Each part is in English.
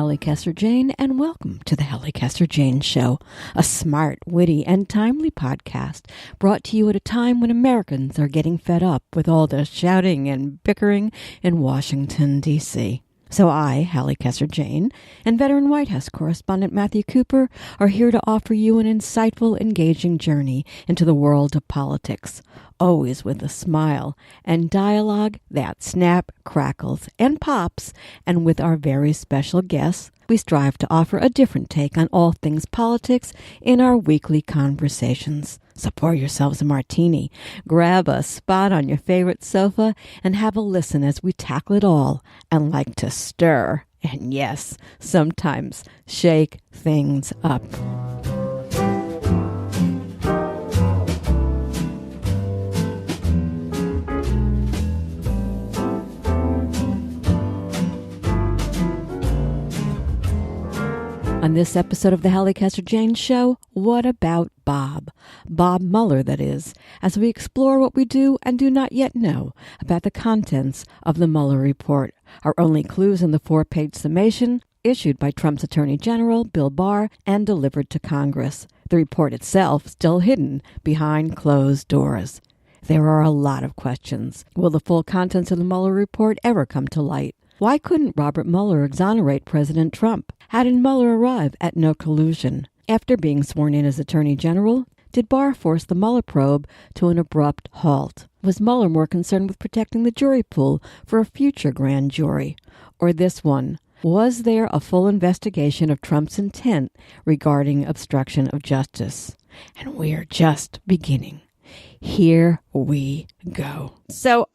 Halli Casser-Jayne, and welcome to the Halli Casser-Jayne Show, a smart, witty, and timely podcast brought to you at a time when Americans are getting fed up with all the shouting and bickering in Washington, D.C. So I, Halli Casser-Jayne, and veteran White House correspondent Matthew Cooperthe are here to offer you an insightful, engaging journey into the world of politics, always with a smile and dialogue that snap, crackles, and pops. And with our very special guests, we strive to offer a different take on all things politics in our weekly conversations. So pour yourselves a martini, grab a spot on your favorite sofa, and have a listen as we tackle it all and like to stir, and yes, sometimes shake things up. On this episode of the Halli Casser-Jayne Show, what about Bob? Bob Mueller, that is, as we explore what we do and do not yet know about the contents of the Mueller Report. Our only clues in the 4-page summation issued by Trump's Attorney General, Bill Barr, and delivered to Congress. The report itself still hidden behind closed doors. There are a lot of questions. Will the full contents of the Mueller Report ever come to light? Why couldn't Robert Mueller exonerate President Trump? How did Mueller arrive at no collusion? After being sworn in as Attorney General, did Barr force the Mueller probe to an abrupt halt? Was Mueller more concerned with protecting the jury pool for a future grand jury? Or this one? Was there a full investigation of Trump's intent regarding obstruction of justice? And we're just beginning. Here we go. So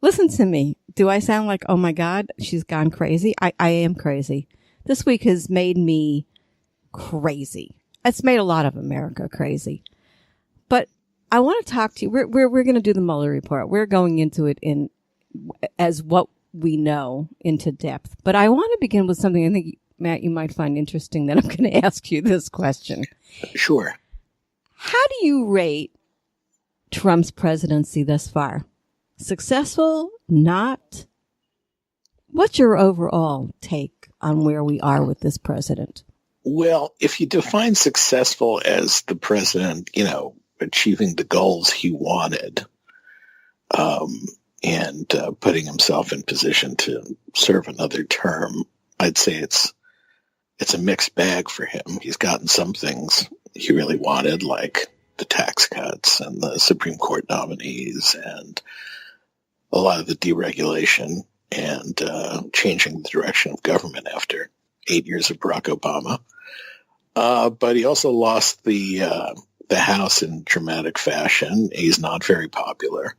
listen to me. Do I sound like, oh my God, she's gone crazy? I am crazy. This week has made me crazy. It's made a lot of America crazy. But I want to talk to you. We're going to do the Mueller Report. We're going into it as what we know into depth. But I want to begin with something I think, Matt, you might find interesting that I'm going to ask you this question. Sure. How do you rate Trump's presidency thus far? Successful? Not? What's your overall take on where we are with this president? Well, if you define successful as the president, achieving the goals he wanted, and putting himself in position to serve another term, I'd say it's a mixed bag for him. He's gotten some things he really wanted, like the tax cuts and the Supreme Court nominees and a lot of the deregulation and changing the direction of government after 8 years of Barack Obama. But he also lost the House in dramatic fashion. He's not very popular.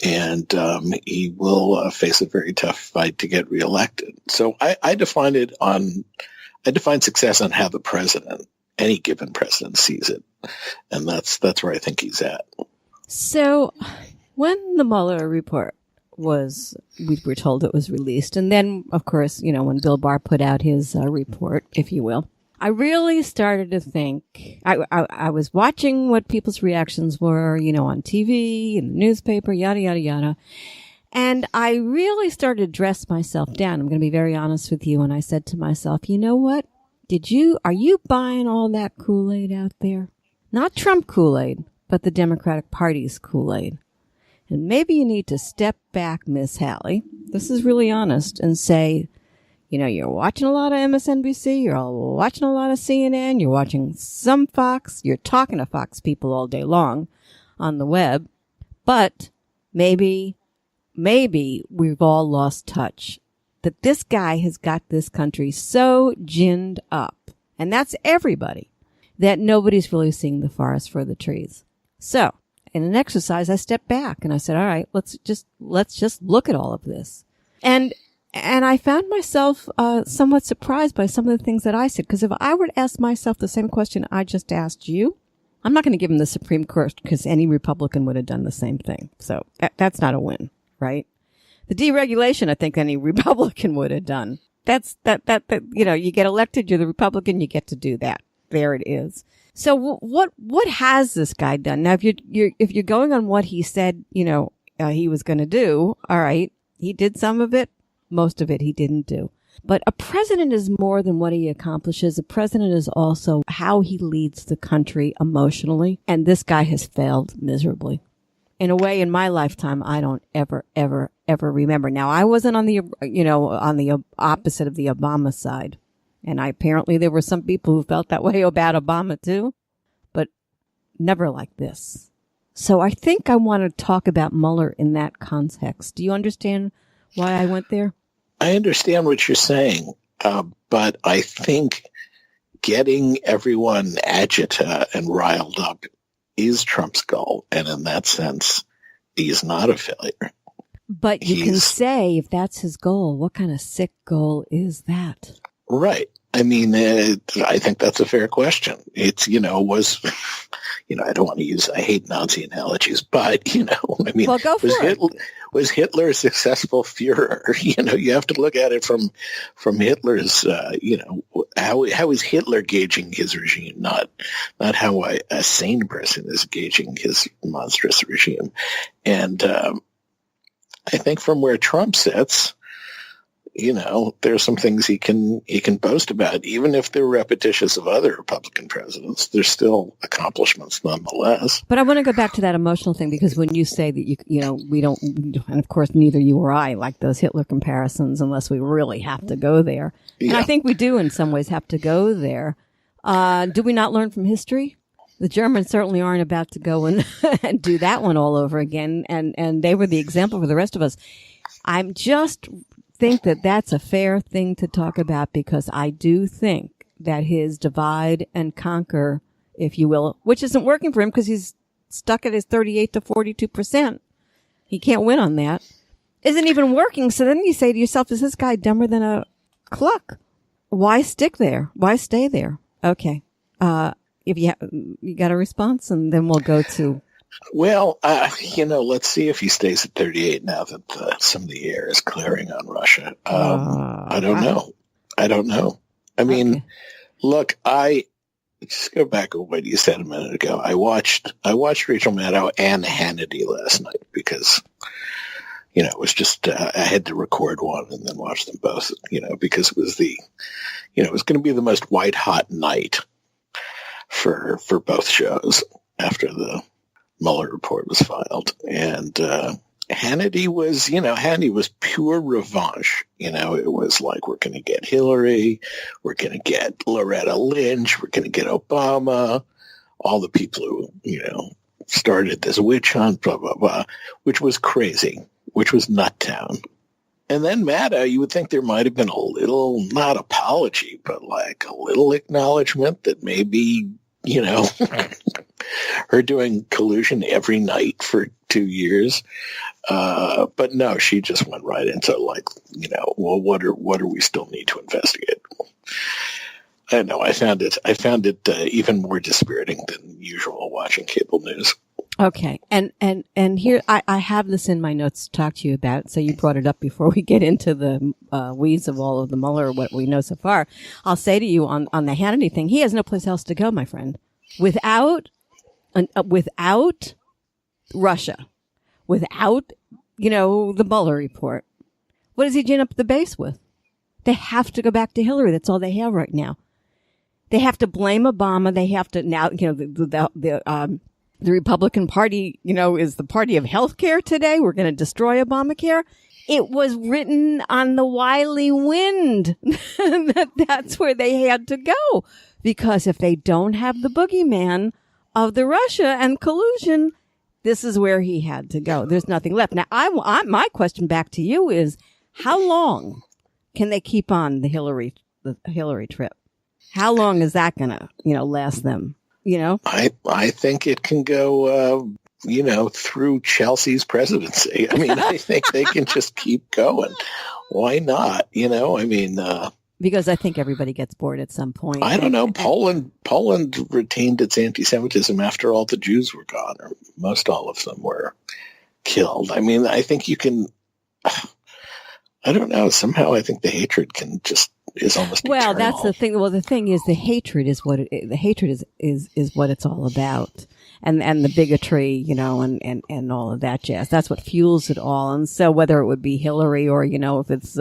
And he will face a very tough fight to get reelected. So I define success on how the president, any given president, sees it. And that's where I think he's at. So when the Mueller report we were told it was released, and then, of course, when Bill Barr put out his report, if you will, I really started to think, I was watching what people's reactions were, on TV, in the newspaper, yada, yada, yada. And I really started to dress myself down. I'm going to be very honest with you. And I said to myself, you know what? Are you buying all that Kool-Aid out there? Not Trump Kool-Aid, but the Democratic Party's Kool-Aid. And maybe you need to step back, Miss Halli. This is really honest, and say, you're watching a lot of MSNBC, you're watching a lot of CNN, you're watching some Fox, you're talking to Fox people all day long on the web, but maybe we've all lost touch that this guy has got this country so ginned up, and that's everybody, that nobody's really seeing the forest for the trees. So, in an exercise, I stepped back and I said, all right, let's just look at all of this. And I found myself somewhat surprised by some of the things that I said, because if I were to ask myself the same question I just asked you, I'm not going to give him the Supreme Court, because any Republican would have done the same thing. So that's not a win, right? The deregulation, I think any Republican would have done. That's you get elected, you're the Republican, you get to do that. There it is. So what has this guy done? Now, if you're going on what he said, he was going to do, all right, he did some of it. Most of it he didn't do. But a president is more than what he accomplishes. A president is also how he leads the country emotionally. And this guy has failed miserably. In a way, in my lifetime, I don't ever remember. Now, I wasn't on the, on the opposite of the Obama side. And apparently there were some people who felt that way about Obama too, but never like this. So I think I want to talk about Mueller in that context. Do you understand why I went there? I understand what you're saying, but I think getting everyone agita and riled up is Trump's goal. And in that sense, he's not a failure. But you can say, if that's his goal, what kind of sick goal is that? Right. I mean, I think that's a fair question. It's, I don't want to use, I hate Nazi analogies, but, I mean, well, go for it. Was Hitler a successful Führer? You have to look at it from Hitler's, how is Hitler gauging his regime, not how a sane person is gauging his monstrous regime. And I think from where Trump sits, there are some things he can boast about, even if they're repetitious of other Republican presidents. There's still accomplishments nonetheless. But I want to go back to that emotional thing, because when you say that we don't, and of course neither you or I like those Hitler comparisons unless we really have to go there. Yeah. And I think we do in some ways have to go there. Do we not learn from history? The Germans certainly aren't about to go and do that one all over again. And they were the example for the rest of us. I'm just think that that's a fair thing to talk about, because I do think that his divide and conquer, if you will, which isn't working for him because he's stuck at his 38 to 42%. He can't win on that. Isn't even working. So then you say to yourself, is this guy dumber than a cluck? Why stick there? Why stay there? Okay. If you got a response, and then we'll go to. Well, let's see if he stays at 38 now that some of the air is clearing on Russia. I don't know. I mean, look, I just go back to what you said a minute ago. I watched Rachel Maddow and Hannity last night because, it was just, I had to record one and then watch them both, because it was it was going to be the most white hot night for both shows after the Mueller report was filed. And Hannity was pure revanche. It was like, we're going to get Hillary, we're going to get Loretta Lynch, we're going to get Obama, all the people who, started this witch hunt, blah, blah, blah, which was crazy, which was nuttown. And then Maddow, you would think there might have been a little, not apology, but like a little acknowledgement that maybe, her doing collusion every night for 2 years. But no, she just went right into well, what do we still need to investigate? I don't know. I found it even more dispiriting than usual watching cable news. Okay. And here, I have this in my notes to talk to you about. So you brought it up before we get into the weeds of all of the Mueller, what we know so far. I'll say to you on the Hannity thing, he has no place else to go, my friend. Without Russia, without, the Mueller report, what does he gin up the base with? They have to go back to Hillary. That's all they have right now. They have to blame Obama. They have to now, the Republican Party, is the party of healthcare today. We're going to destroy Obamacare. It was written on the wily wind that's where they had to go. Because if they don't have the boogeyman of the Russia and collusion, this is where he had to go. There's nothing left. Now, my question back to you is, how long can they keep on the Hillary trip? How long is that going to, last them? I think it can go, through Chelsea's presidency. I mean, I think they can just keep going. Why not? Because I think everybody gets bored at some point. I don't know. Poland retained its anti-Semitism after all the Jews were gone, or most all of them were killed. I mean, I think you can, I don't know. Somehow I think the hatred can just is almost well, eternal. that's the thing. Well, the thing is, the hatred is what the hatred is what it's all about. And the bigotry, you know, and all of that jazz. That's what fuels it all. And so whether it would be Hillary or, you know, if it's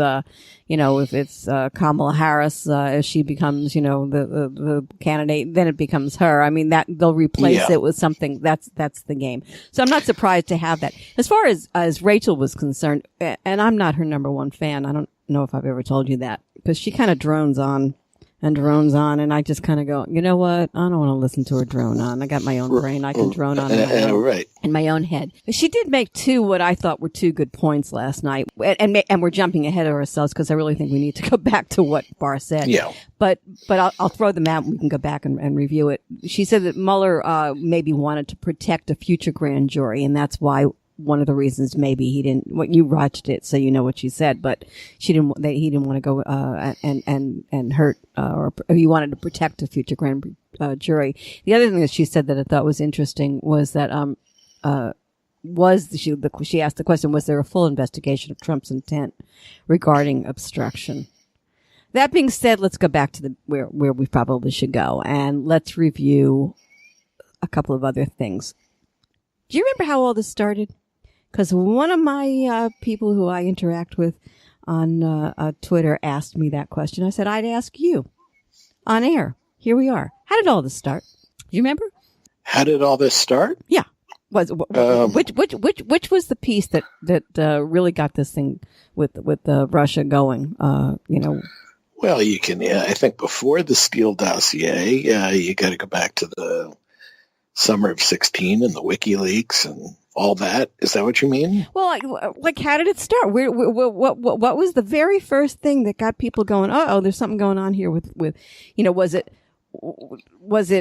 Kamala Harris, if she becomes, you know, the candidate, then it becomes her. I mean, that they'll replace it with something. That's the game. So I'm not surprised to have that. As far as Rachel was concerned, and I'm not her number one fan. I don't know if I've ever told you that, because she kind of drones on. And I just kind of go, you know what? I don't want to listen to her drone on. I got my own brain. I can drone on in my own head. But she did make what I thought were two good points last night. And we're jumping ahead of ourselves because I really think we need to go back to what Barr said. Yeah. But I'll throw them out and we can go back and review it. She said that Mueller maybe wanted to protect a future grand jury, and that's why one of the reasons maybe he didn't. What you watched it, so you know what she said, but he didn't want to go and hurt, or he wanted to protect a future grand jury. The other thing that she said that I thought was interesting was that she asked the question, was there a full investigation of Trump's intent regarding obstruction? That being said, let's go back to where we probably should go, and let's review a couple of other things. Do you remember how all this started? Because one of my people who I interact with on Twitter asked me that question. I said, I'd ask you on air. Here we are. How did all this start? Do you remember? How did all this start? Yeah. Which was the piece that really got this thing with Russia going? You know. Well, you can. I think before the Steele dossier, you got to go back to the summer of 2016 and the WikiLeaks and all that. Is that what you mean? Well, like how did it start? What was the very first thing that got people going? Oh, there's something going on here with you know? Was it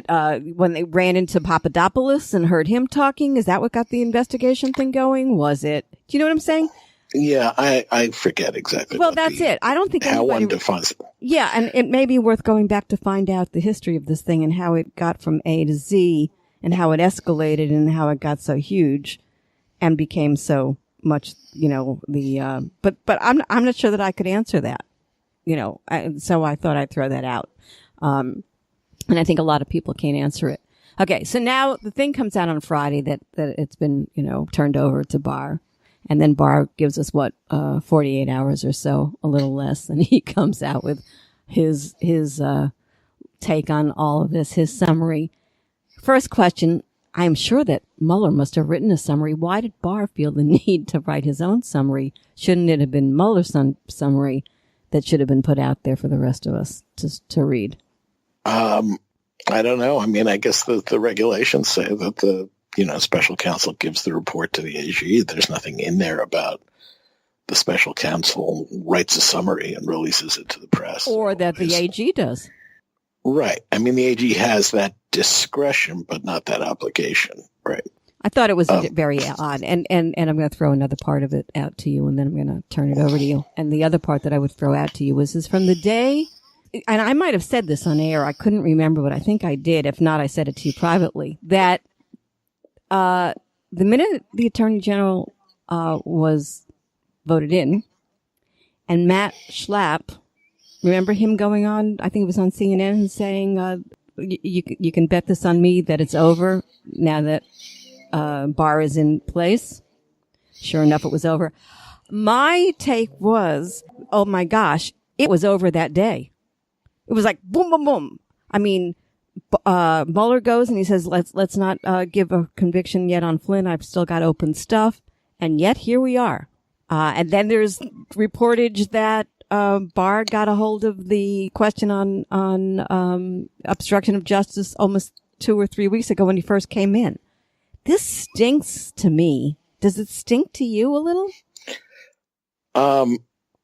when they ran into Papadopoulos and heard him talking? Is that what got the investigation thing going? Was it? Do you know what I'm saying? Yeah, I forget exactly. Well, that's it. I don't think how anybody one defines it. Yeah, and it may be worth going back to find out the history of this thing and how it got from A to Z and how it escalated and how it got so huge and became so much, you know, but I'm not sure that I could answer that, you know, so I thought I'd throw that out. And I think a lot of people can't answer it. Okay. So now the thing comes out on Friday that it's been, you know, turned over to Barr, and then Barr gives us 48 hours or so, a little less, and he comes out with his take on all of this, his summary. First question, I'm sure that Mueller must have written a summary. Why did Barr feel the need to write his own summary? Shouldn't it have been Mueller's summary that should have been put out there for the rest of us to read? I don't know. I mean, I guess the regulations say that the special counsel gives the report to the AG. There's nothing in there about the special counsel writes a summary and releases it to the press. Or that the AG does. Right. I mean, the AG has that discretion, but not that obligation. Right. I thought it was very odd. And I'm going to throw another part of it out to you, and then I'm going to turn it over to you. And the other part that I would throw out to you is from the day, and I might have said this on air. I couldn't remember, but I think I did. If not, I said it to you privately, that the minute the Attorney General was voted in, and Matt Schlapp, remember him going on, I think it was on CNN, and saying, you can bet this on me that it's over now that Barr is in place. Sure enough, it was over. My take was, oh my gosh, it was over that day. It was like boom, boom, boom. I mean, Mueller goes and he says, let's not give a conviction yet on Flynn. I've still got open stuff. And yet here we are. And then there's reportage that Barr got a hold of the question on obstruction of justice almost 2 or 3 weeks ago when he first came in. This stinks to me. Does it stink to you a little?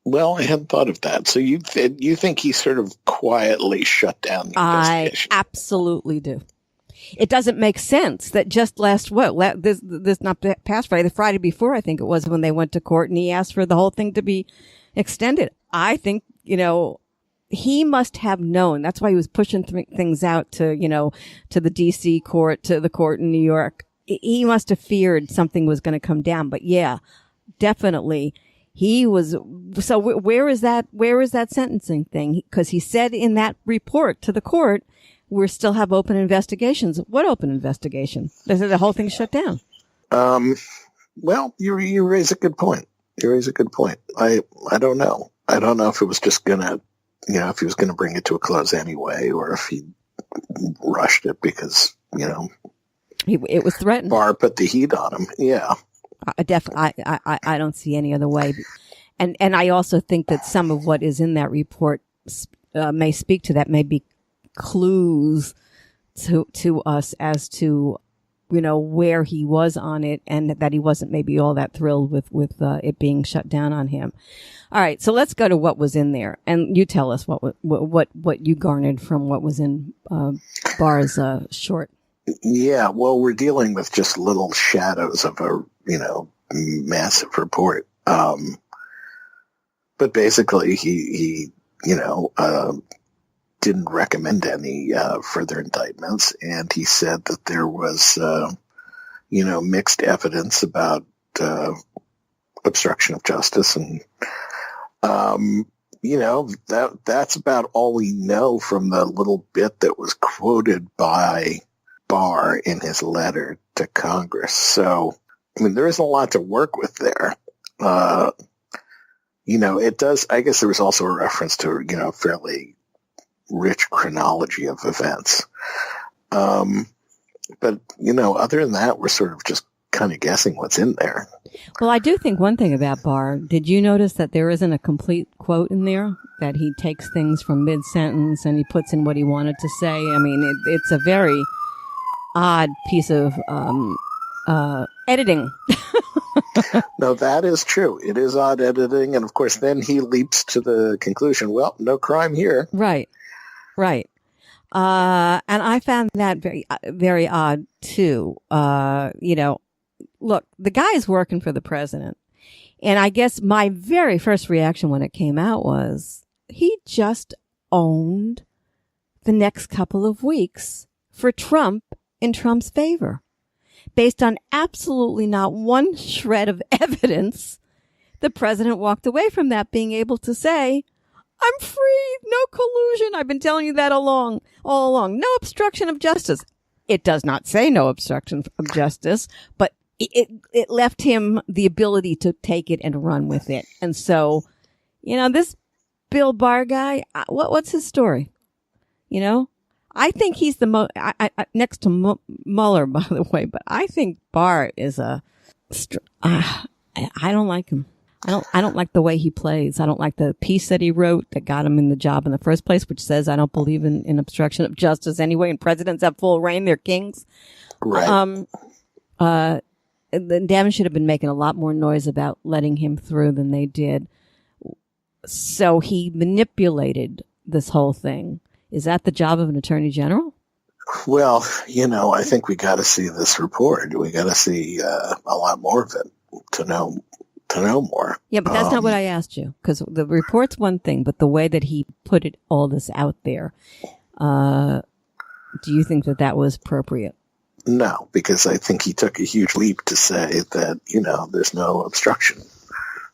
Well, I hadn't thought of that. So you think he sort of quietly shut down the investigation? I absolutely do. It doesn't make sense that just this not past Friday, the Friday before, I think it was, when they went to court and he asked for the whole thing to be extended. I think, he must have known. That's why he was pushing things out to the DC court, to the court in New York. He must have feared something was going to come down. But yeah, definitely. he was, so where is that sentencing thing? Because he said in that report to the court, we still have open investigations. What open investigation? They said the whole thing's shut down. Well, you raise a good point. I don't know. I don't know if it was just gonna, if he was gonna bring it to a close anyway, or if he rushed it because, it was threatened. Barr put the heat on him. Yeah. I don't see any other way. And I also think that some of what is in that report may speak to that, may be clues to us as to, where he was on it, and that he wasn't maybe all that thrilled with it being shut down on him. All right. So let's go to what was in there, and you tell us what you garnered from what was in, Barr's, short. Yeah. Well, we're dealing with just little shadows of a, massive report. But basically he didn't recommend any further indictments, and he said that there was, mixed evidence about obstruction of justice, and that's about all we know from the little bit that was quoted by Barr in his letter to Congress. So, there isn't a lot to work with there. It does. I guess there was also a reference to, a fairly rich chronology of events. But, other than that, we're sort of just kind of guessing what's in there. Well, I do think one thing about Barr, did you notice that there isn't a complete quote in there? That he takes things from mid-sentence and he puts in what he wanted to say? It's a very odd piece of editing. No, that is true. It is odd editing. And of course, then he leaps to the conclusion, well, no crime here. Right. And I found that very, very odd too. Look, the guy is working for the president. And I guess my very first reaction when it came out was he just owned the next couple of weeks for Trump in Trump's favor. Based on absolutely not one shred of evidence, the president walked away from that being able to say, I'm free, no collusion. I've been telling you that all along. No obstruction of justice. It does not say no obstruction of justice, but it left him the ability to take it and run with it. And so, this Bill Barr guy, what's his story? I think he's the next to Mueller, by the way, but I think Barr is I don't like him. I don't like the way he plays. I don't like the piece that he wrote that got him in the job in the first place, which says I don't believe in obstruction of justice anyway, and presidents have full reign. They're kings. Right. The Dems should have been making a lot more noise about letting him through than they did. So he manipulated this whole thing. Is that the job of an attorney general? Well, I think we got to see this report. We got to see a lot more of it to know more. Yeah, but that's not what I asked you, because the report's one thing, but the way that he put all this out there, do you think that was appropriate? No, because I think he took a huge leap to say that, there's no obstruction.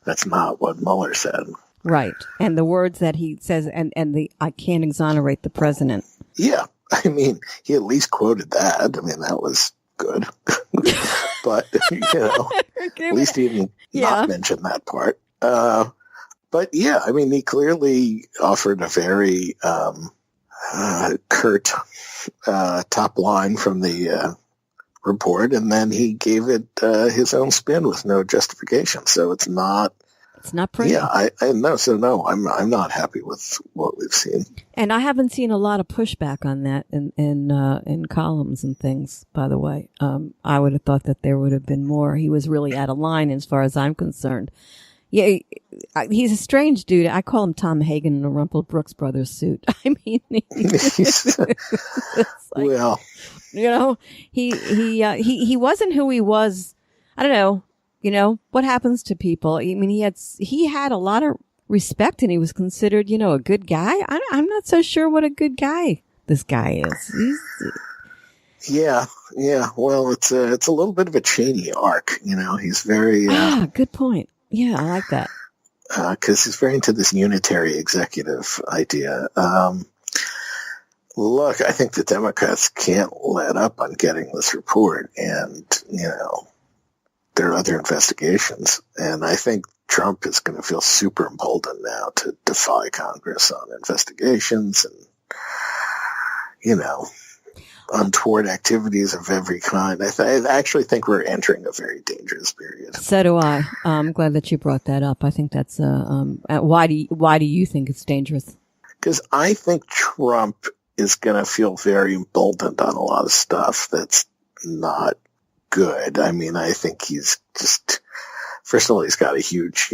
That's not what Mueller said. Right. And the words that he says, and I can't exonerate the president. Yeah. He at least quoted that. That was good. But, at least he didn't not mention that part. But yeah, he clearly offered a very curt top line from the report, and then he gave it his own spin with no justification. So it's not pretty. Yeah, I know. So no, I'm not happy with what we've seen. And I haven't seen a lot of pushback on that in columns and things. By the way, I would have thought that there would have been more. He was really out of line as far as I'm concerned. Yeah, he's a strange dude. I call him Tom Hagen in a Rumpled Brooks Brothers suit. He's well, he wasn't who he was. I don't know. What happens to people? He had a lot of respect, and he was considered, a good guy. I'm not so sure what a good guy this guy is. Yeah. Well, it's a little bit of a Cheney arc. He's very good point. Yeah, I like that. because he's very into this unitary executive idea. Look, I think the Democrats can't let up on getting this report, and, there are other investigations. And I think Trump is going to feel super emboldened now to defy Congress on investigations and, untoward activities of every kind. I actually think we're entering a very dangerous period. So do I. I'm glad that you brought that up. I think that's why do you think it's dangerous? Because I think Trump is going to feel very emboldened on a lot of stuff that's not good. I mean, I think he's just, first of all, he's got a huge,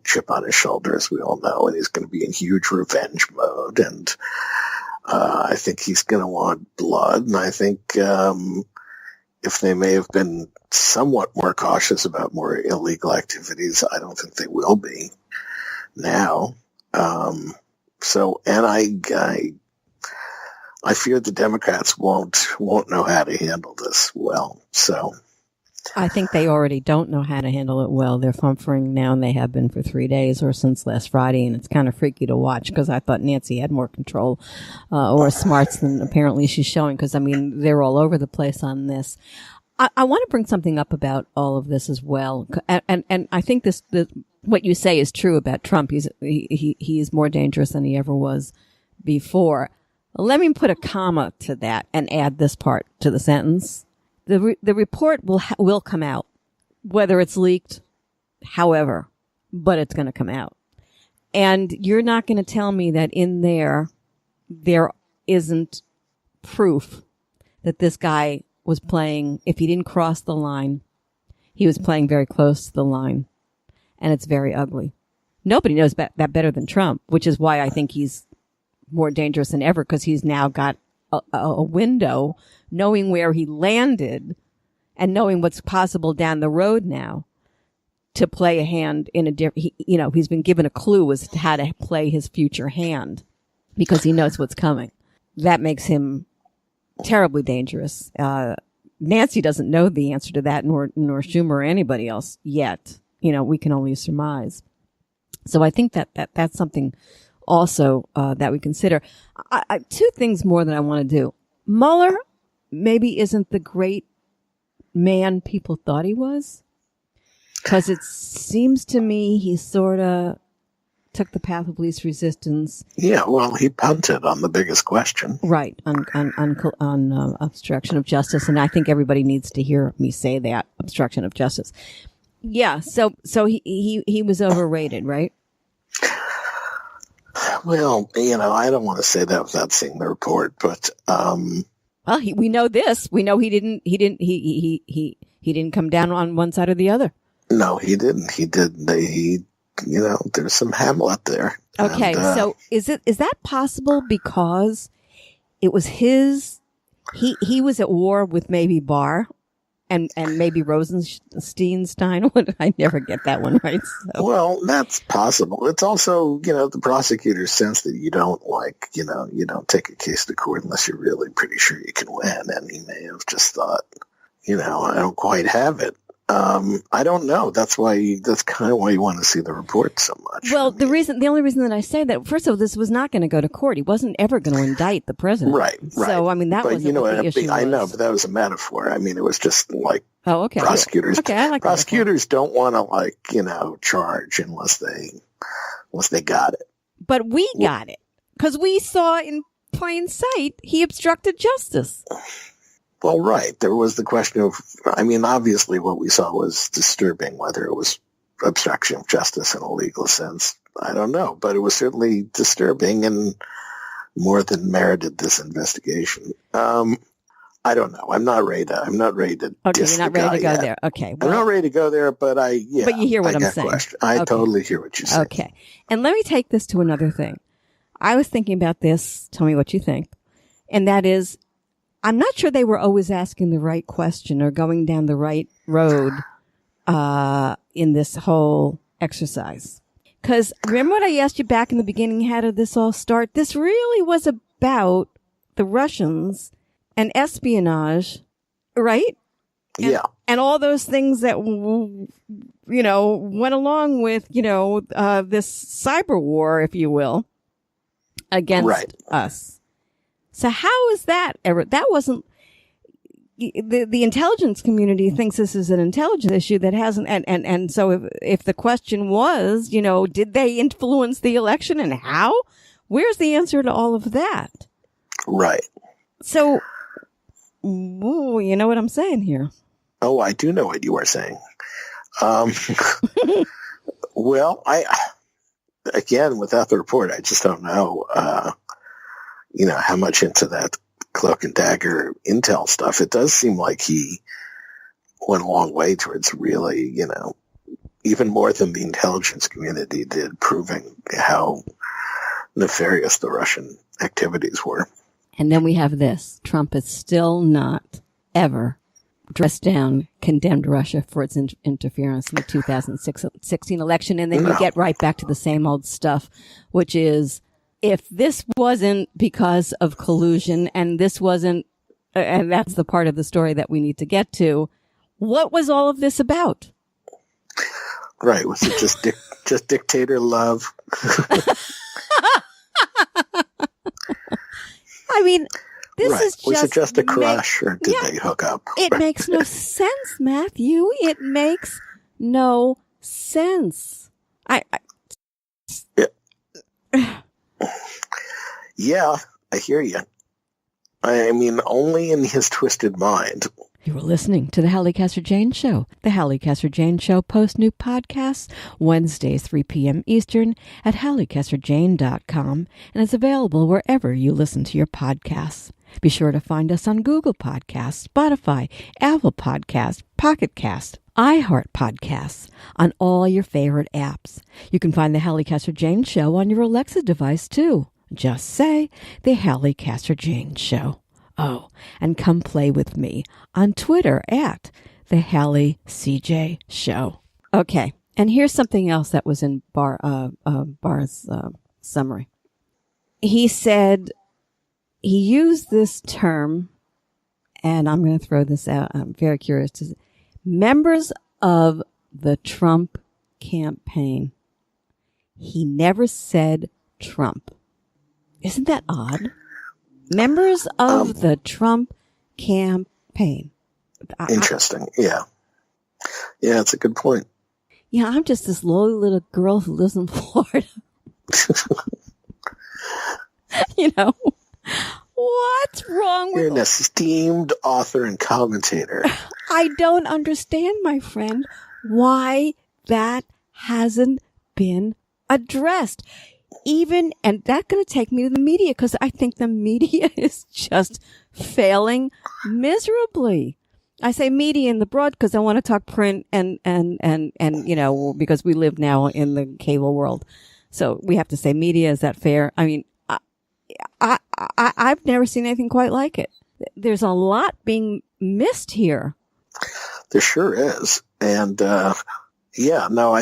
chip on his shoulder, as we all know, and he's going to be in huge revenge mode. And I think he's going to want blood. And I think if they may have been somewhat more cautious about more illegal activities, I don't think they will be now. And I fear the Democrats won't know how to handle this well. So I think they already don't know how to handle it well. They're fumfering now, and they have been for 3 days or since last Friday, and it's kind of freaky to watch because I thought Nancy had more control or smarts than apparently she's showing, because, they're all over the place on this. I want to bring something up about all of this as well, and I think what you say is true about Trump. He is more dangerous than he ever was before. Let me put a comma to that and add this part to the sentence. The report will come out, whether it's leaked, however, but it's going to come out. And you're not going to tell me that in there isn't proof that this guy was playing, if he didn't cross the line, he was playing very close to the line. And it's very ugly. Nobody knows that better than Trump, which is why I think he's more dangerous than ever, because he's now got a window, knowing where he landed and knowing what's possible down the road now, to play a hand in a different, he's been given a clue as to how to play his future hand because he knows what's coming. That makes him terribly dangerous. Nancy doesn't know the answer to that, nor Schumer or anybody else yet. We can only surmise. So I think that's something also that we consider. Two things more that I want to do. Mueller maybe isn't the great man people thought he was, because it seems to me he sort of took the path of least resistance. Yeah, well, he punted on the biggest question. Right, on obstruction of justice, and I think everybody needs to hear me say that, obstruction of justice. Yeah, so he was overrated, right? Well, I don't want to say that without seeing the report, but well, we know this. We know he didn't come down on one side or the other. No, he didn't. He did. There's some Hamlet there. Okay, so is that possible because it was his? He was at war with maybe Barr. And maybe Rosenstein. I never get that one right. So. Well, that's possible. It's also, the prosecutor's sense that you don't you don't take a case to court unless you're really pretty sure you can win. And he may have just thought, I don't quite have it. I don't know. That's kind of why you want to see the report so much. Well, the only reason that I say that, first of all, this was not going to go to court. He wasn't ever going to indict the president. Right. So, that was the issue. I know, but that was a metaphor. It was just like, okay. Prosecutors. Okay, I like prosecutors don't want to charge unless they got it. But we got it because we saw in plain sight he obstructed justice. Well, right. There was the question of, obviously what we saw was disturbing. Whether it was obstruction of justice in a legal sense, I don't know. But it was certainly disturbing and more than merited this investigation. I don't know. I'm not ready to. Okay, you're not ready to go there. Okay, well, I'm not ready to go there. But But you hear what I'm saying. I totally hear what you're saying. Okay, and let me take this to another thing. I was thinking about this. Tell me what you think, and that is, I'm not sure they were always asking the right question or going down the right road in this whole exercise. Because remember what I asked you back in the beginning? How did this all start? This really was about the Russians and espionage, right? And all those things that, went along with, this cyber war, if you will, against us. So how is that ever? That wasn't the intelligence community thinks this is an intelligence issue that hasn't. And so if the question was, did they influence the election and how? Where's the answer to all of that? Right. So, you know what I'm saying here? Oh, I do know what you are saying. Well, again, without the report, I just don't know, how much into that cloak and dagger intel stuff. It does seem like he went a long way towards really, even more than the intelligence community did, proving how nefarious the Russian activities were. And then we have this. Trump has still not ever dressed down, condemned Russia for its interference in the 2016 election. And then you get right back to the same old stuff, which is, if this wasn't because of collusion and this wasn't, and that's the part of the story that we need to get to, what was all of this about? Right. Was it just dictator love? I mean, this is just... Was it just a crush, or did they hook up? It makes no sense, Matthew. It makes no sense. Yeah, I hear you. I mean, only in his twisted mind. You were listening to the Halli Casser-Jayne Show. The Halli Casser-Jayne Show posts new podcasts Wednesdays, 3 p.m. Eastern at HalliCasser-Jayne.com, and is available wherever you listen to your podcasts. Be sure to find us on Google Podcasts, Spotify, Apple Podcasts, Pocket Cast, iHeart Podcasts, on all your favorite apps. You can find the Halli Casser-Jayne Show on your Alexa device, too. Just say the Halli Casser-Jayne Show. Oh, and come play with me on Twitter at the Halli CJ Show. Okay, and here's something else that was in Barr's summary. He said he used this term, and I'm going to throw this out. I'm very curious to see. Members of the Trump campaign. He never said Trump. Isn't that odd? Members of the Trump campaign. Interesting. Yeah. Yeah, it's a good point. Yeah, I'm just this lowly little girl who lives in Florida. What's wrong with... You're an esteemed author and commentator. I don't understand, my friend, why that hasn't been addressed. And that's going to take me to the media, because I think the media is just failing miserably. I say media in the broad because I want to talk print and because we live now in the cable world. So we have to say media. Is that fair? I mean, I've never seen anything quite like it. There's a lot being missed here. There sure is. And, I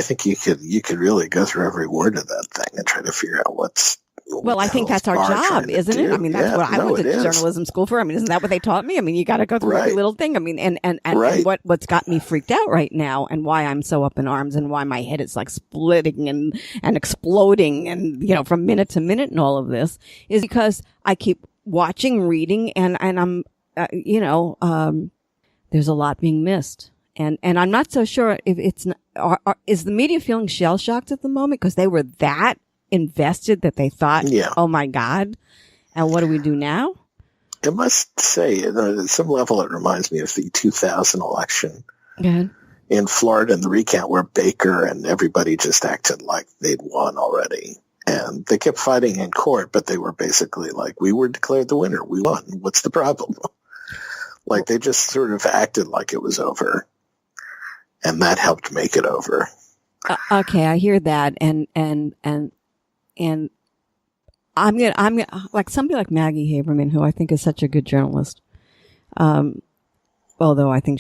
think you could really go through every word of that thing and try to figure out well, I think that's our job, isn't it? I mean, that's what I went to journalism school for. I mean, isn't that what they taught me? I mean, you got to go through every little thing. I mean, and what's got me freaked out right now, and why I'm so up in arms, and why my head is like splitting and exploding, and from minute to minute, and all of this is because I keep watching, reading, and I'm, there's a lot being missed, and I'm not so sure if it's is the media feeling shell shocked at the moment because they were that invested that they thought, oh my God, and what do we do now? I must say, at some level, it reminds me of the 2000 election in Florida and the recount, where Baker and everybody just acted like they'd won already. And they kept fighting in court, but they were basically like, we were declared the winner. We won. What's the problem? Like, they just sort of acted like it was over. And that helped make it over. Okay, I hear that. And I'm gonna like somebody like Maggie Haberman, who I think is such a good journalist. Although I think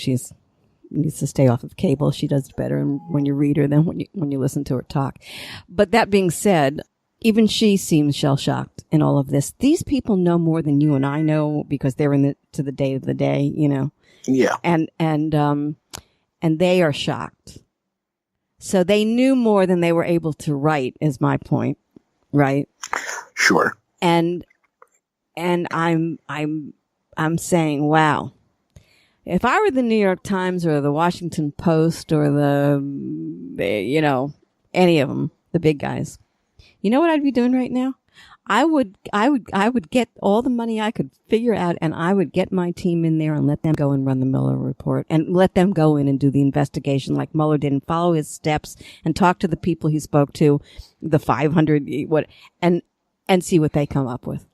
needs to stay off of cable. She does better when you read her than when you listen to her talk. But that being said, even she seems shell-shocked in all of this. These people know more than you and I know because they're to the day of the day, Yeah. And they are shocked. So they knew more than they were able to write, is my point, right? Sure. And I'm saying, wow. If I were the New York Times or the Washington Post or any of them, the big guys, you know what I'd be doing right now? I would get all the money I could figure out, and I would get my team in there and let them go and run the Mueller report and let them go in and do the investigation like Mueller did and follow his steps and talk to the people he spoke to, the 500, and see what they come up with.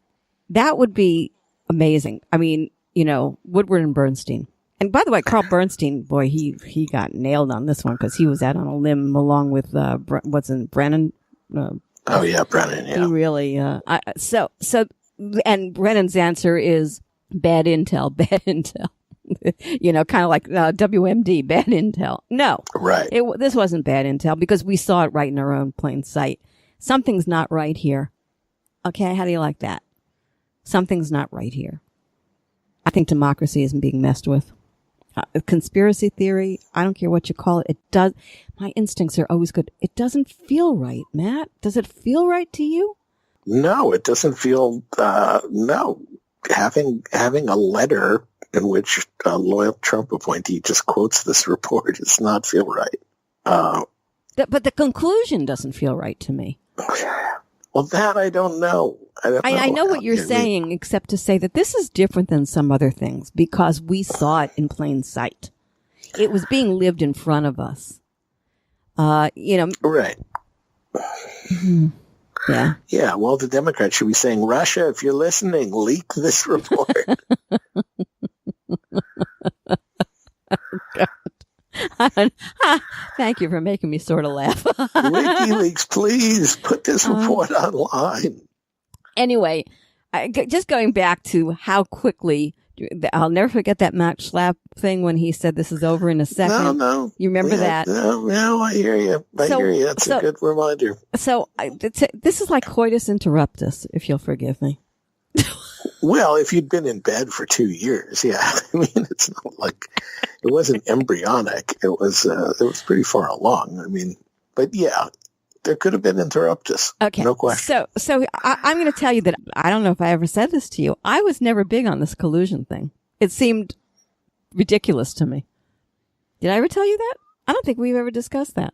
That would be amazing. I mean, Woodward and Bernstein. And by the way, Carl Bernstein, boy, he got nailed on this one because he was out on a limb along with, Brennan? Brennan, yeah. He really, and Brennan's answer is bad intel. Kind of like WMD, bad intel. No. Right. This wasn't bad intel because we saw it right in our own plain sight. Something's not right here. Okay, how do you like that? Something's not right here. I think democracy isn't being messed with. Conspiracy theory, I don't care what you call it. My instincts are always good. It doesn't feel right, Matt. Does it feel right to you? No, it doesn't feel, no. Having a letter in which a loyal Trump appointee just quotes this report does not feel right. But the conclusion doesn't feel right to me. Well, that I don't know. I know what you're saying, except to say that this is different than some other things because we saw it in plain sight. It was being lived in front of us. Right. Yeah. Yeah. Well, the Democrats should be saying, Russia, if you're listening, leak this report. Thank you for making me sort of laugh. WikiLeaks, please put this report online. Anyway, just going back to how quickly, I'll never forget that Matt Schlapp thing when he said this is over in a second. No. You remember that? No, I hear you. That's a good reminder. So this is like coitus interruptus, if you'll forgive me. Well, if you'd been in bed for 2 years, yeah. I mean, it's not like it wasn't embryonic. It was pretty far along. I mean, but yeah, there could have been interruptus. Okay. No question. So I'm going to tell you that I don't know if I ever said this to you. I was never big on this collusion thing. It seemed ridiculous to me. Did I ever tell you that? I don't think we've ever discussed that.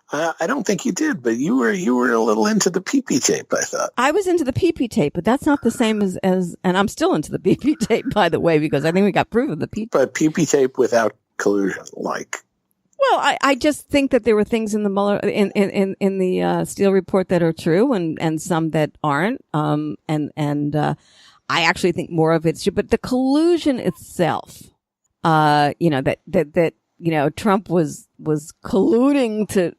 I don't think you did, but you were a little into the PP tape, I thought. I was into the PP tape, but that's not the same as and I'm still into the PP tape, by the way, because I think we got proof of the PP. But PP tape without collusion, like. Well, I just think that there were things in the Mueller in the Steele report that are true and some that aren't. I actually think more of it's true, but the collusion itself, that Trump was colluding to.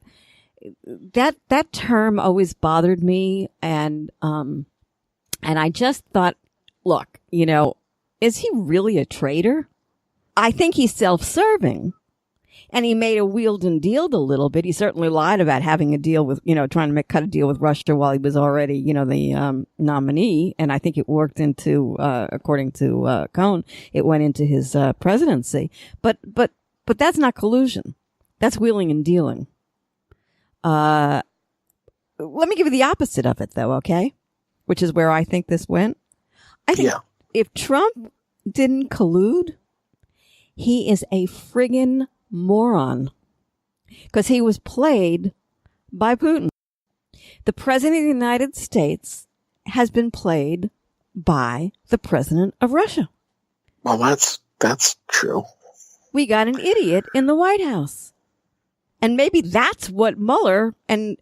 That term always bothered me, and I just thought, look, is he really a traitor? I think he's self-serving, and he made a wheeled and dealed a little bit. He certainly lied about having a deal with, trying to cut a deal with Russia while he was already, the nominee, and I think it worked into, according to Cohn, it went into his presidency. But that's not collusion. That's wheeling and dealing. Let me give you the opposite of it, though, okay? Which is where I think this went. I think if Trump didn't collude, he is a friggin' moron. Because he was played by Putin. The President of the United States has been played by the President of Russia. Well, that's true. We got an idiot in the White House. And maybe that's what Mueller and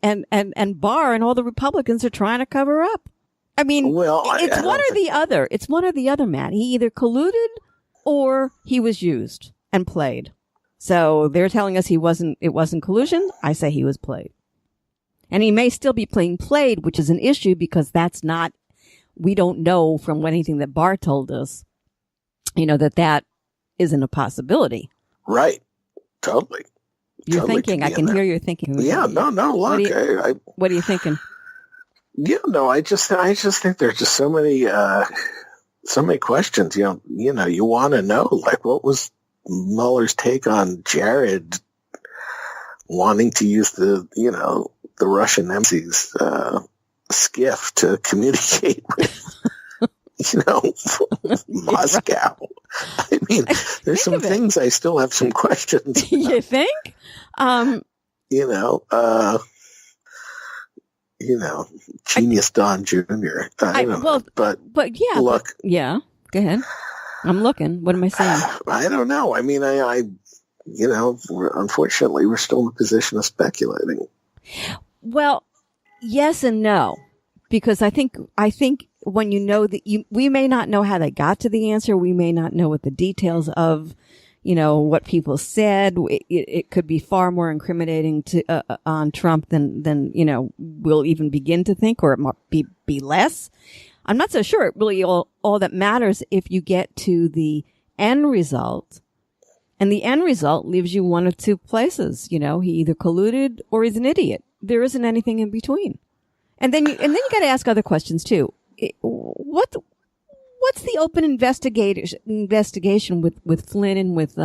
Barr and all the Republicans are trying to cover up. I mean, it's one or the other. It's one or the other, Matt. He either colluded or he was used and played. So they're telling us it wasn't collusion. I say he was played. And he may still be played, which is an issue because we don't know from anything that Barr told us, that isn't a possibility. Right. Totally. You're thinking. I can hear you thinking. Yeah. No. Look. What are you thinking? Yeah. No. I just think there's just so many so many questions. You want to know, like, what was Mueller's take on Jared wanting to use the Russian embassy's skiff to communicate with, Moscow. I mean, there's some things I still have some questions about. You think? Genius Don Jr. But yeah. Look. Yeah. Go ahead. I'm looking. What am I saying? I don't know. I mean, unfortunately, we're still in a position of speculating. Well, yes and no, because I think when you know that we may not know how they got to the answer. We may not know what the details of, what people said. It could be far more incriminating on Trump than we'll even begin to think, or it might be less. I'm not so sure. Really, all that matters if you get to the end result, and the end result leaves you one of two places. He either colluded or he's an idiot. There isn't anything in between. And then you got to ask other questions too. What's the open investigation with Flynn and with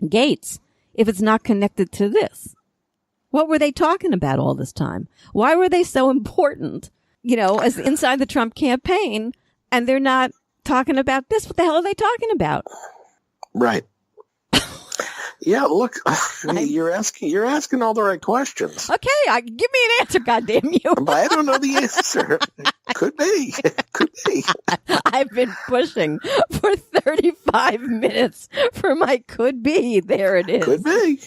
Gates if it's not connected to this? What were they talking about all this time? Why were they so important, as inside the Trump campaign, and they're not talking about this? What the hell are they talking about? Right. Yeah, look, you're asking all the right questions. Okay, give me an answer, goddamn you. But I don't know the answer. Could be. I've been pushing for 35 minutes for my could be. There it is. Could be.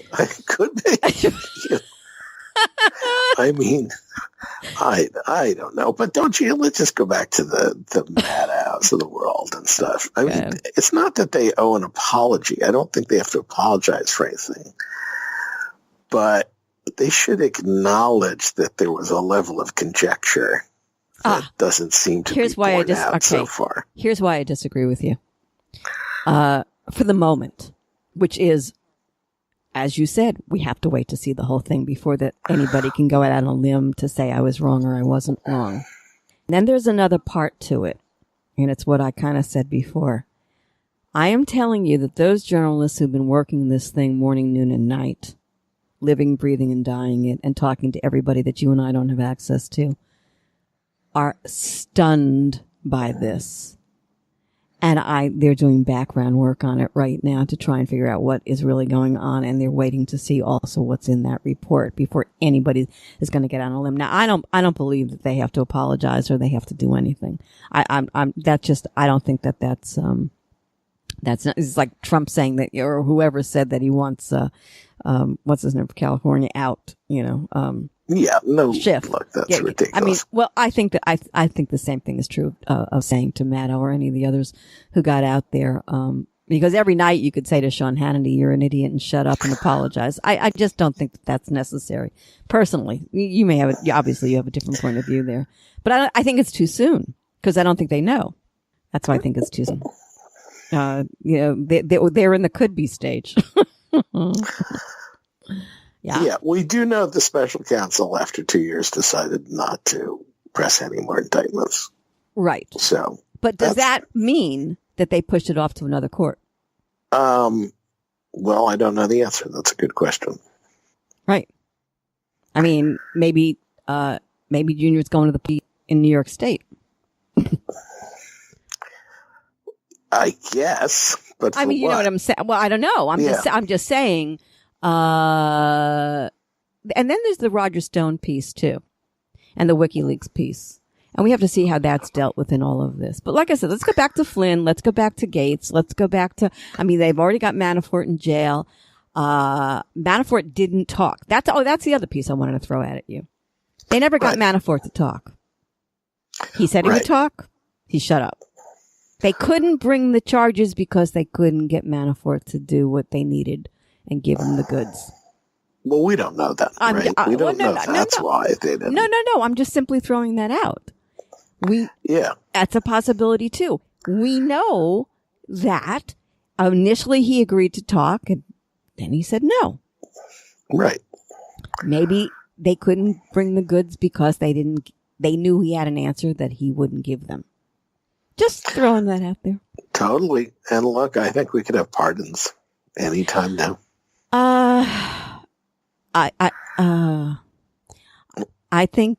I mean, I don't know, but don't you? Let's just go back to the madhouse of the world and stuff. I mean, it's not that they owe an apology. I don't think they have to apologize for anything, but they should acknowledge that there was a level of conjecture that doesn't seem to be borne out so far. Here's why I disagree with you. For the moment, which is, as you said, we have to wait to see the whole thing before that anybody can go out on a limb to say I was wrong or I wasn't wrong. And then there's another part to it, and it's what I kind of said before. I am telling you that those journalists who've been working this thing morning, noon, and night, living, breathing, and dying it, and talking to everybody that you and I don't have access to, are stunned by this. And they're doing background work on it right now to try and figure out what is really going on. And they're waiting to see also what's in that report before anybody is going to get on a limb. Now, I don't believe that they have to apologize or they have to do anything. I don't think that's not, it's like Trump saying that, or whoever said that he wants, what's his name, California out, Yeah, no, shift. Look, that's ridiculous. I mean, well, I think the same thing is true of saying to Matt or any of the others who got out there. Because every night you could say to Sean Hannity, "You're an idiot," and shut up and apologize. I just don't think that that's necessary. Personally, you may have obviously you have a different point of view there, but I think it's too soon because I don't think they know. That's why I think it's too soon. They're in the could be stage. Yeah, we do know the special counsel, after 2 years, decided not to press any more indictments. Right. So, but does that mean that they pushed it off to another court? Well, I don't know the answer. That's a good question. Right. I mean, maybe Junior's going to the P in New York State. I guess, but I mean, you know what I'm saying. Well, I don't know. I'm just saying. And then there's the Roger Stone piece too, and the WikiLeaks piece, and we have to see how that's dealt with in all of this. But like I said, let's go back to Flynn. Let's go back to Gates. Let's go back to. I mean, they've already got Manafort in jail. Manafort didn't talk. That's the other piece I wanted to throw at you. They never got Manafort to talk. He said he would talk. He shut up. They couldn't bring the charges because they couldn't get Manafort to do what they needed and give him the goods. Well, we don't know that, right? We don't know that's why they didn't. No. I'm just simply throwing that out. That's a possibility too. We know that initially he agreed to talk and then he said no. Right. Maybe they couldn't bring the goods because they knew he had an answer that he wouldn't give them. Just throwing that out there. Totally. And look, I think we could have pardons anytime now. I think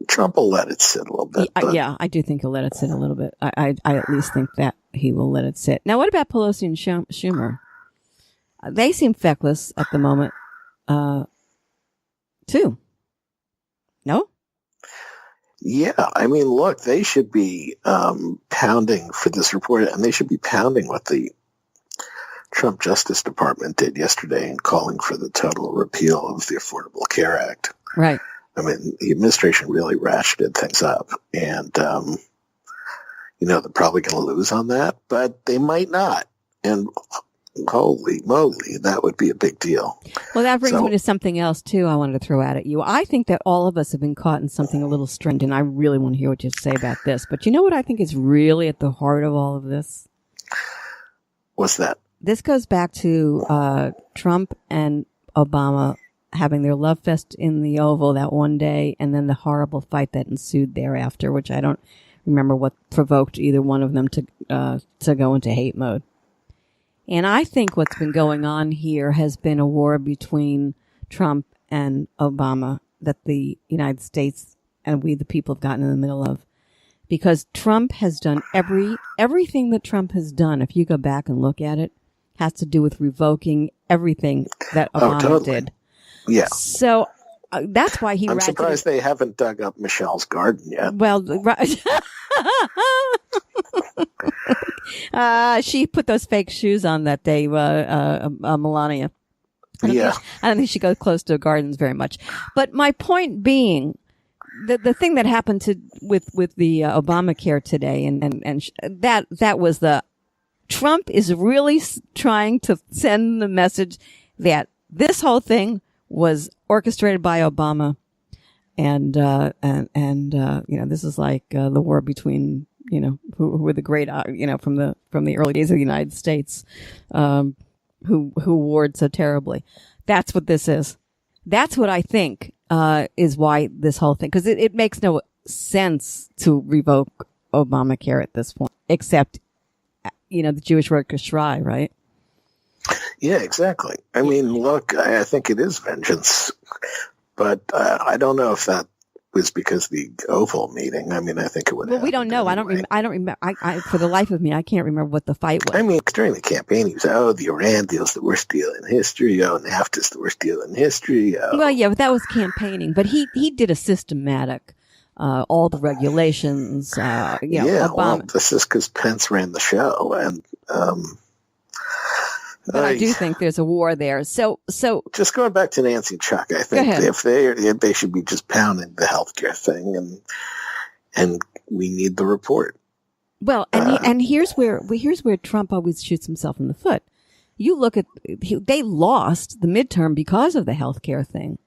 Trump will let it sit a little bit. Yeah, I do think he'll let it sit a little bit. I at least think that he will let it sit. Now, what about Pelosi and Schumer? They seem feckless at the moment, too. No? Yeah, I mean, look, they should be pounding for this report, and they should be pounding what the Trump Justice Department did yesterday in calling for the total repeal of the Affordable Care Act. Right. I mean, the administration really ratcheted things up, and, they're probably going to lose on that, but they might not. And holy moly, that would be a big deal. Well, that brings me to something else, too, I wanted to throw out at you. I think that all of us have been caught in something a little strange, and I really want to hear what you have to say about this. But you know what I think is really at the heart of all of this? What's that? This goes back to Trump and Obama having their love fest in the Oval that one day, and then the horrible fight that ensued thereafter, which I don't remember what provoked either one of them to go into hate mode. And I think what's been going on here has been a war between Trump and Obama that the United States and we, the people, have gotten in the middle of. Because Trump has done everything that Trump has done, if you go back and look at it, has to do with revoking everything that Obama did. Yeah. So that's why I'm surprised they haven't dug up Michelle's garden yet. Well, she put those fake shoes on that day, Melania. I don't think she goes close to gardens very much. But my point being, the thing that happened with the Obamacare today, and that was the Trump is really trying to send the message that this whole thing was orchestrated by Obama, and this is like the war between who were the great from the early days of the United States, who warred so terribly. That's what this is. That's what I think is why this whole thing, because it makes no sense to revoke Obamacare at this point, except the Jewish word kashrai, right? Yeah, exactly. I mean, look, I think it is vengeance, but I don't know if that was because of the Oval meeting. I mean, I think it would. Well, we don't know. Anyway. I don't remember. I for the life of me, I can't remember what the fight was. I mean, during the campaign, he was, the Iran deal's the worst deal in history. NAFTA's the worst deal in history. Well, yeah, but that was campaigning. But he did a systematic, all the regulations. Obama. Well, this is because Pence ran the show, and. But I do think there's a war there. So just going back to Nancy and Chuck, I think if they should be just pounding the healthcare thing, and we need the report. Well, and here's where Trump always shoots himself in the foot. You look at they lost the midterm because of the healthcare thing.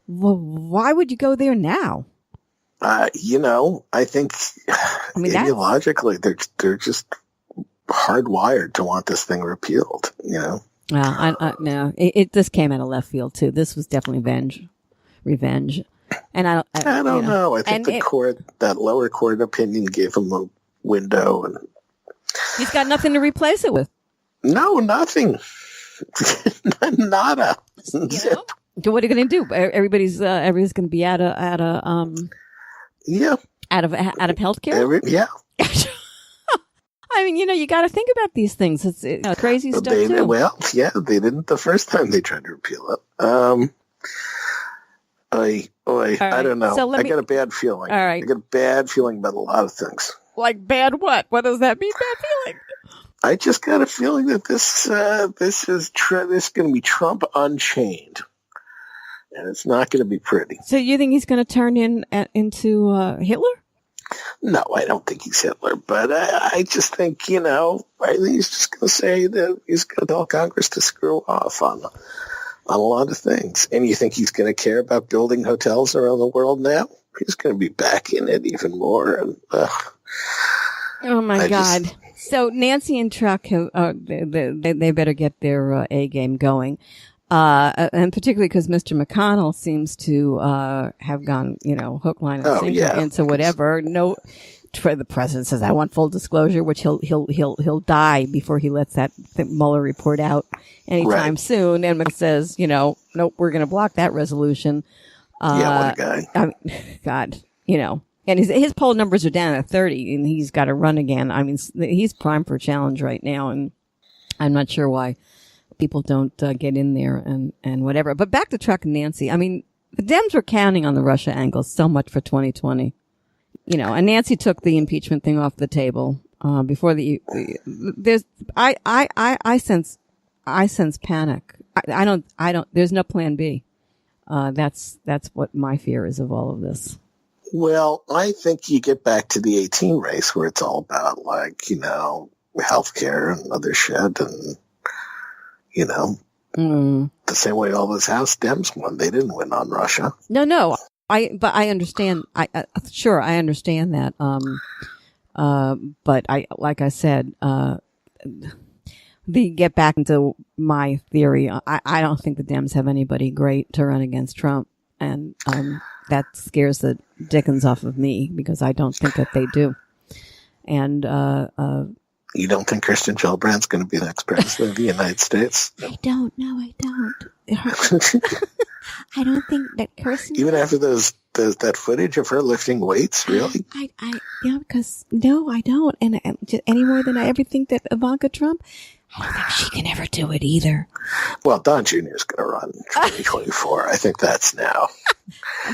Why would you go there now? I think ideologically they're just hardwired to want this thing repealed, No, this came out of left field too. This was definitely revenge, and I don't know. I think that lower court opinion gave him a window, and he's got nothing to replace it with. No, nothing, nada. So what are you going to do? Everybody's going to be out of healthcare. Yeah. I mean, you got to think about these things. It's crazy stuff too. Well, yeah, they didn't the first time they tried to repeal it. I don't know. So I got a bad feeling. All right. I got a bad feeling about a lot of things. Like bad what? What does that mean, bad feeling? I just got a feeling that this is going to be Trump unchained. And it's not going to be pretty. So you think he's going to turn into Hitler? No, I don't think he's Hitler, but I just think, I think he's just going to say that he's going to tell Congress to screw off on a lot of things. And you think he's going to care about building hotels around the world now? He's going to be back in it even more. And, oh, my God. So Nancy and Chuck, they better get their A game going. And particularly because Mr. McConnell seems to have gone, hook, line, and sinker into whatever. No, the president says, I want full disclosure, which he'll die before he lets that Mueller report out anytime soon. And Mueller says, nope, we're going to block that resolution. What a guy. I mean, God, and his poll numbers are down at 30 and he's got to run again. I mean, he's primed for a challenge right now. And I'm not sure why people don't get in there and whatever. But back to Chuck and Nancy. I mean, the Dems were counting on the Russia angle so much for 2020. And Nancy took the impeachment thing off the table, before I sense panic. I don't, there's no plan B. That's what my fear is of all of this. Well, I think you get back to the 18 race where it's all about healthcare and other shit and, the same way all those House Dems won. They didn't win on Russia. No. But I understand. I understand that. But like I said, get back into my theory. I don't think the Dems have anybody great to run against Trump. And, that scares the dickens off of me because I don't think that they do. And, you don't think Christian Gillibrand's going to be the next president of the United States? I don't. No, I don't. I don't think that Kirsten. Even after that footage of her lifting weights, really? Because no, I don't, and just any more than I ever think that Ivanka Trump. I don't think she can ever do it either. Well, Don Jr. is going to run 2024. I think that's now.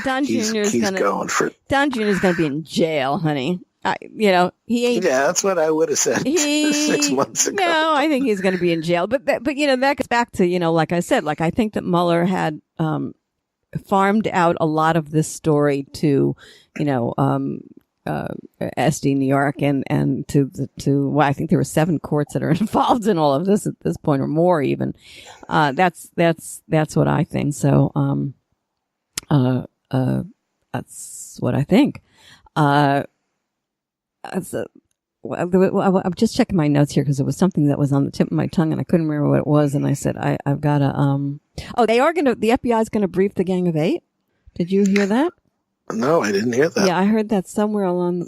Don Jr. is going for. Don Jr. is going to be in jail, honey. He ain't. Yeah, that's what I would have said 6 months ago. No, I think he's going to be in jail. But that gets back to, like I said, I think that Mueller had, farmed out a lot of this story to, SD New York and to I think there were 7 courts that are involved in all of this at this point or more even. That's what I think. So, that's what I think. I'm just checking my notes here because there was something that was on the tip of my tongue and I couldn't remember what it was. And I said, I've got to, the FBI is going to brief the Gang of 8. Did you hear that? No, I didn't hear that. Yeah, I heard that somewhere along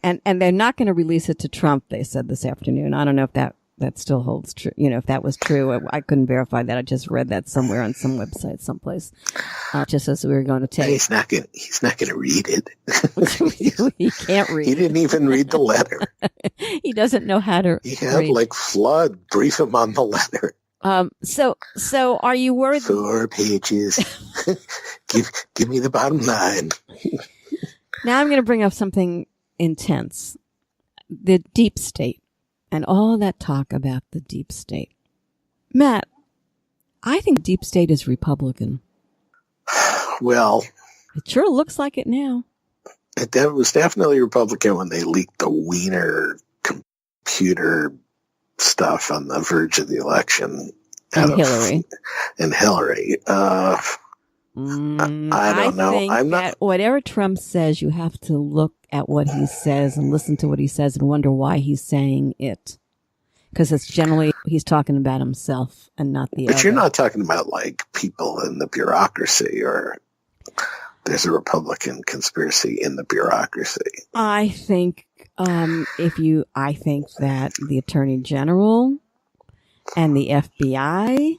and they're not going to release it to Trump, they said this afternoon. I don't know if that still holds true. If that was true, I couldn't verify that. I just read that somewhere on some website, someplace, just as we were going to take. He's not going to read it. He can't read. He didn't even read the letter. He doesn't know how to read. Flood, brief him on the letter. So are you worried? 4 pages. Give me the bottom line. Now I'm going to bring up something intense. The deep state. And all that talk about the deep state. Matt, I think deep state is Republican. Well, it sure looks like it now. It was definitely Republican when they leaked the Wiener computer stuff on the verge of the election. And Hillary. I don't know. I'm not. Whatever Trump says, you have to look at what he says and listen to what he says and wonder why he's saying it. Because it's generally he's talking about himself and not the other. But you're not talking about people in the bureaucracy or there's a Republican conspiracy in the bureaucracy. I think I think that the Attorney General and the FBI.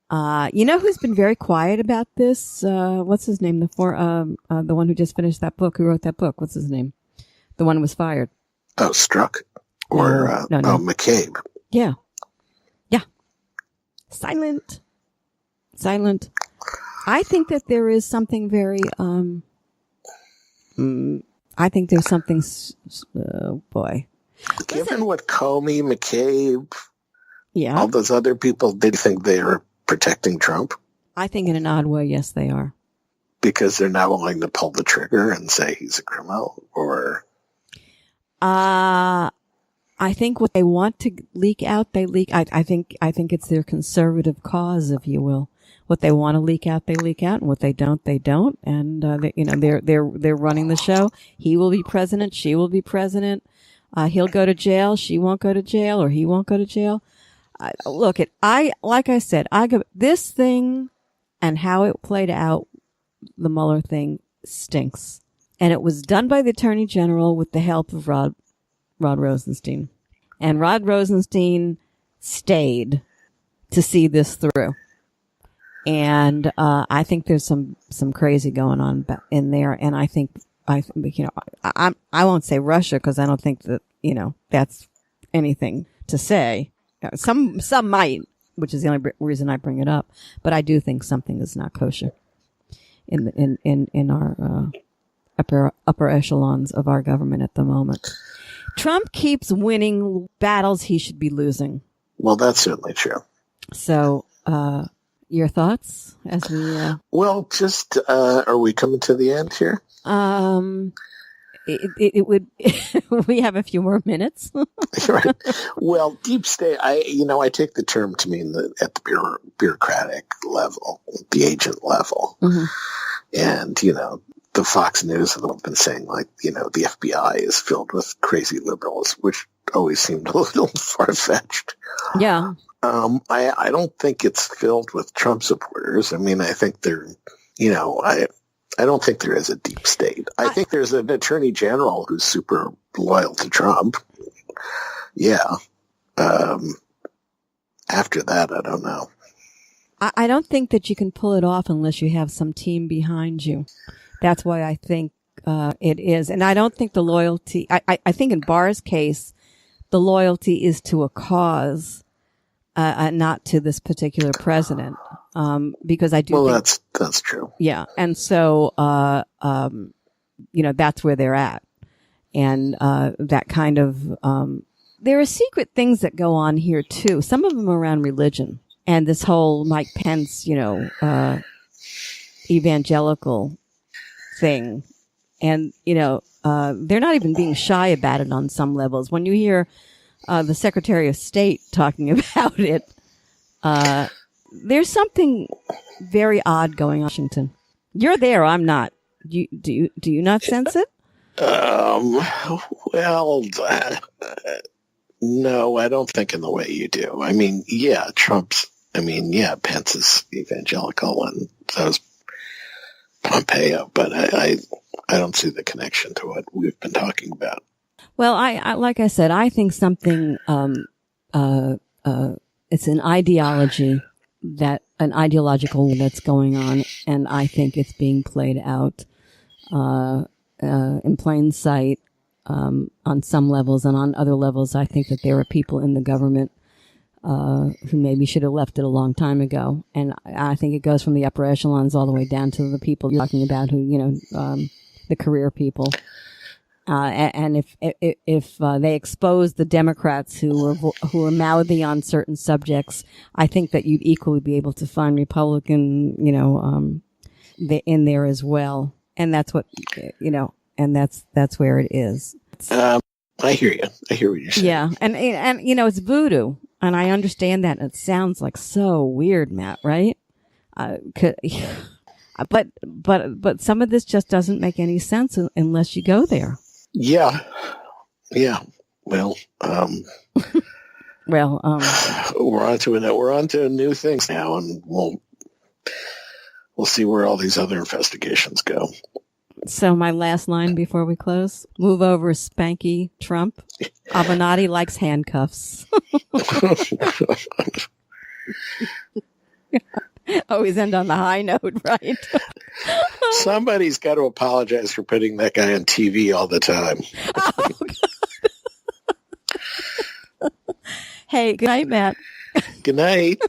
Who's been very quiet about this? What's his name? The one who just finished that book. Who wrote that book? What's his name? The one who was fired. Oh, Strzok? Or, no. McCabe. Yeah. Silent. I think that there is something very, I think there's something, boy. Given what Comey, McCabe, yeah, all those other people did think they were protecting Trump? I think in an odd way, yes, they are. Because they're not willing to pull the trigger and say he's a criminal, or? I think what they want to leak out, they leak. I think it's their conservative cause, if you will. What they want to leak out, they leak out, and what they don't, they don't. And they're running the show. He will be president. She will be president. He'll go to jail. She won't go to jail, or he won't go to jail. Like I said, this thing and how it played out, the Mueller thing stinks. And it was done by the Attorney General with the help of Rod Rosenstein. And Rod Rosenstein stayed to see this through. And I think there's some crazy going on in there. And I think, I won't say Russia because I don't think that, that's anything to say. Some might, which is the only reason I bring it up. But I do think something is not kosher in our upper echelons of our government at the moment. Trump keeps winning battles he should be losing. Well, that's certainly true. So, your thoughts as we? Well, just are we coming to the end here? It would. We have a few more minutes. Right. Well, deep state. I take the term to mean at the bureaucratic level, the agent level, mm-hmm. and the Fox News have been saying the FBI is filled with crazy liberals, which always seemed a little far fetched. Yeah. I don't think it's filled with Trump supporters. I mean, I think they're, I don't think there is a deep state. I think there's an attorney general who's super loyal to Trump. Yeah. After that, I don't know. I don't think that you can pull it off unless you have some team behind you. That's why I think it is. And I don't think the loyalty, I think in Barr's case, the loyalty is to a cause, not to this particular president. Because I do think, that's true. Yeah. And so, that's where they're at. And, that kind of, there are secret things that go on here too. Some of them around religion and this whole Mike Pence, evangelical thing. And, they're not even being shy about it on some levels. When you hear, the Secretary of State talking about it, there's something very odd going on in Washington. You're there. I'm not. Do you not sense it? Well, no, I don't think in the way you do. I mean, yeah, Pence is evangelical and so is Pompeo, but I don't see the connection to what we've been talking about. Well, I like I said, I think something, it's an ideology an ideological that's going on, and I think it's being played out, in plain sight, on some levels, and on other levels, I think that there are people in the government, who maybe should have left it a long time ago. And I think it goes from the upper echelons all the way down to the people you're talking about who, the career people. And if they expose the Democrats who are mouthy on certain subjects, I think that you'd equally be able to find Republican, in there as well. And that's what, and that's where it is. I hear you. I hear what you're saying. Yeah. And it's voodoo. And I understand that. And it sounds like so weird, Matt, right? But some of this just doesn't make any sense unless you go there. Yeah. Well, we're on to new things now, and we'll see where all these other investigations go. So my last line before we close: move over, Spanky Trump. Avenatti likes handcuffs. Always end on the high note, right? Somebody's got to apologize for putting that guy on TV all the time. Oh, God. Hey, good night, Matt. Good night.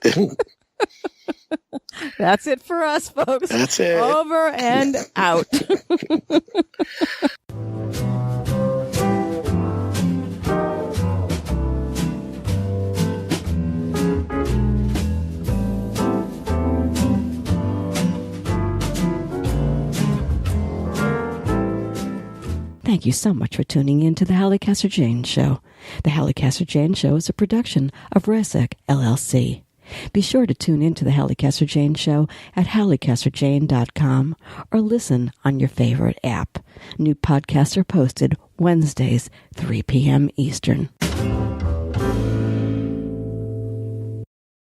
That's it for us, folks. That's it. Over and out. Thank you so much for tuning in to the Halli Casser-Jayne Show. The Halli Casser-Jayne Show is a production of Resec, LLC. Be sure to tune in to the Halli Casser-Jayne Show at hallicasserjayne.com or listen on your favorite app. New podcasts are posted Wednesdays, 3 p.m. Eastern.